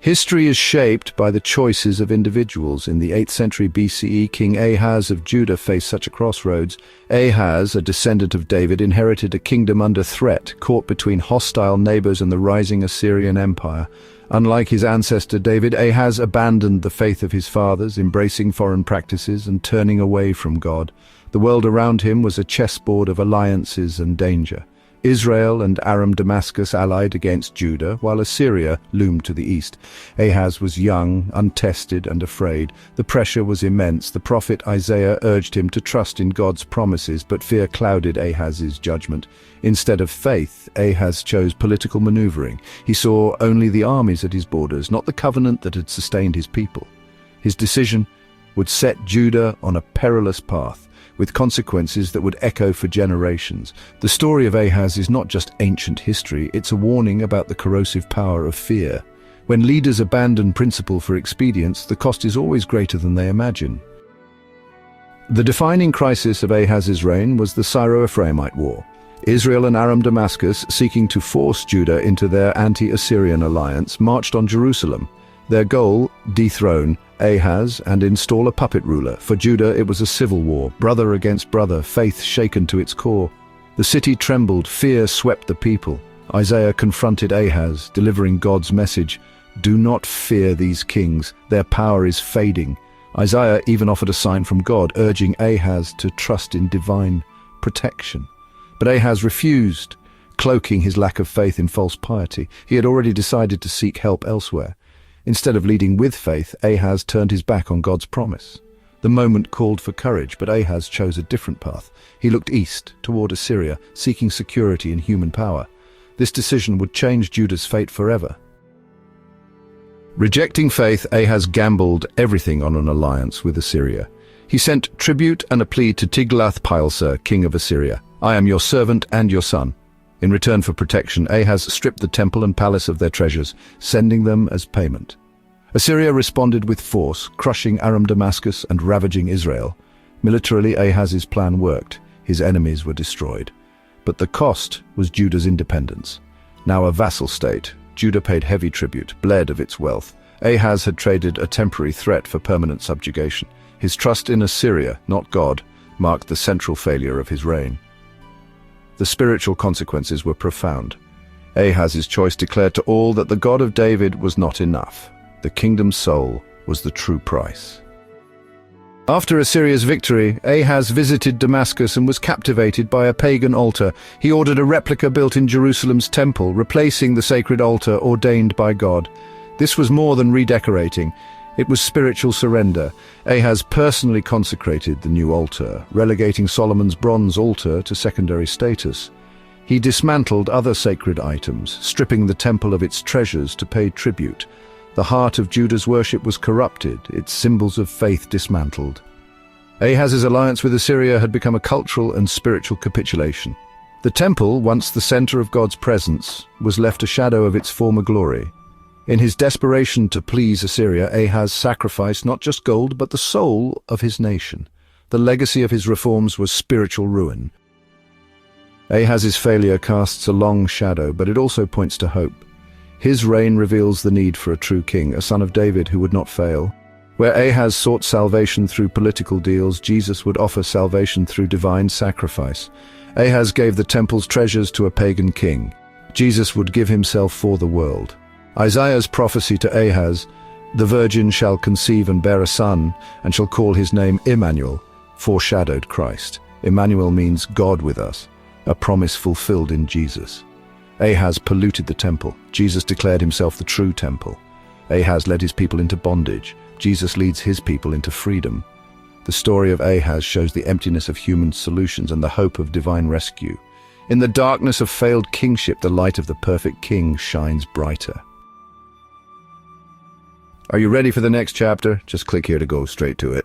History is shaped by the choices of individuals. In the 8th century BCE, King Ahaz of Judah faced such a crossroads. Ahaz, a descendant of David, inherited a kingdom under threat, caught between hostile neighbors and the rising Assyrian Empire. Unlike his ancestor David, Ahaz abandoned the faith of his fathers, embracing foreign practices and turning away from God. The world around him was a chessboard of alliances and danger. Israel and Aram Damascus allied against Judah, while Assyria loomed to the east. Ahaz was young, untested, and afraid. The pressure was immense. The prophet Isaiah urged him to trust in God's promises, but fear clouded Ahaz's judgment. Instead of faith, Ahaz chose political maneuvering. He saw only the armies at his borders, not the covenant that had sustained his people. His decision would set Judah on a perilous path, with consequences that would echo for generations. The story of Ahaz is not just ancient history, it's a warning about the corrosive power of fear. When leaders abandon principle for expedience, the cost is always greater than they imagine. The defining crisis of Ahaz's reign was the Syro-Ephraimite War. Israel and Aram Damascus, seeking to force Judah into their anti-Assyrian alliance, marched on Jerusalem. Their goal, dethrone Ahaz and install a puppet ruler. For Judah, it was a civil war, brother against brother, faith shaken to its core. The city trembled, fear swept the people. Isaiah confronted Ahaz, delivering God's message, "Do not fear these kings, their power is fading." Isaiah even offered a sign from God, urging Ahaz to trust in divine protection. But Ahaz refused, cloaking his lack of faith in false piety. He had already decided to seek help elsewhere. Instead of leading with faith, Ahaz turned his back on God's promise. The moment called for courage, but Ahaz chose a different path. He looked east, toward Assyria, seeking security in human power. This decision would change Judah's fate forever. Rejecting faith, Ahaz gambled everything on an alliance with Assyria. He sent tribute and a plea to Tiglath-Pileser, king of Assyria. "I am your servant and your son." In return for protection, Ahaz stripped the temple and palace of their treasures, sending them as payment. Assyria responded with force, crushing Aram Damascus and ravaging Israel. Militarily, Ahaz's plan worked. His enemies were destroyed. But the cost was Judah's independence. Now a vassal state, Judah paid heavy tribute, bled of its wealth. Ahaz had traded a temporary threat for permanent subjugation. His trust in Assyria, not God, marked the central failure of his reign. The spiritual consequences were profound. Ahaz's choice declared to all that the God of David was not enough. The kingdom's soul was the true price. After Assyria's victory, Ahaz visited Damascus and was captivated by a pagan altar. He ordered a replica built in Jerusalem's temple, replacing the sacred altar ordained by God. This was more than redecorating. It was spiritual surrender. Ahaz personally consecrated the new altar, relegating Solomon's bronze altar to secondary status. He dismantled other sacred items, stripping the temple of its treasures to pay tribute. The heart of Judah's worship was corrupted, its symbols of faith dismantled. Ahaz's alliance with Assyria had become a cultural and spiritual capitulation. The temple, once the center of God's presence, was left a shadow of its former glory. In his desperation to please Assyria, Ahaz sacrificed not just gold, but the soul of his nation. The legacy of his reforms was spiritual ruin. Ahaz's failure casts a long shadow, but it also points to hope. His reign reveals the need for a true king, a son of David who would not fail. Where Ahaz sought salvation through political deals, Jesus would offer salvation through divine sacrifice. Ahaz gave the temple's treasures to a pagan king. Jesus would give himself for the world. Isaiah's prophecy to Ahaz, "The virgin shall conceive and bear a son, and shall call his name Emmanuel," foreshadowed Christ. Emmanuel means God with us, a promise fulfilled in Jesus. Ahaz polluted the temple. Jesus declared himself the true temple. Ahaz led his people into bondage. Jesus leads his people into freedom. The story of Ahaz shows the emptiness of human solutions and the hope of divine rescue. In the darkness of failed kingship, the light of the perfect king shines brighter. Are you ready for the next chapter? Just click here to go straight to it.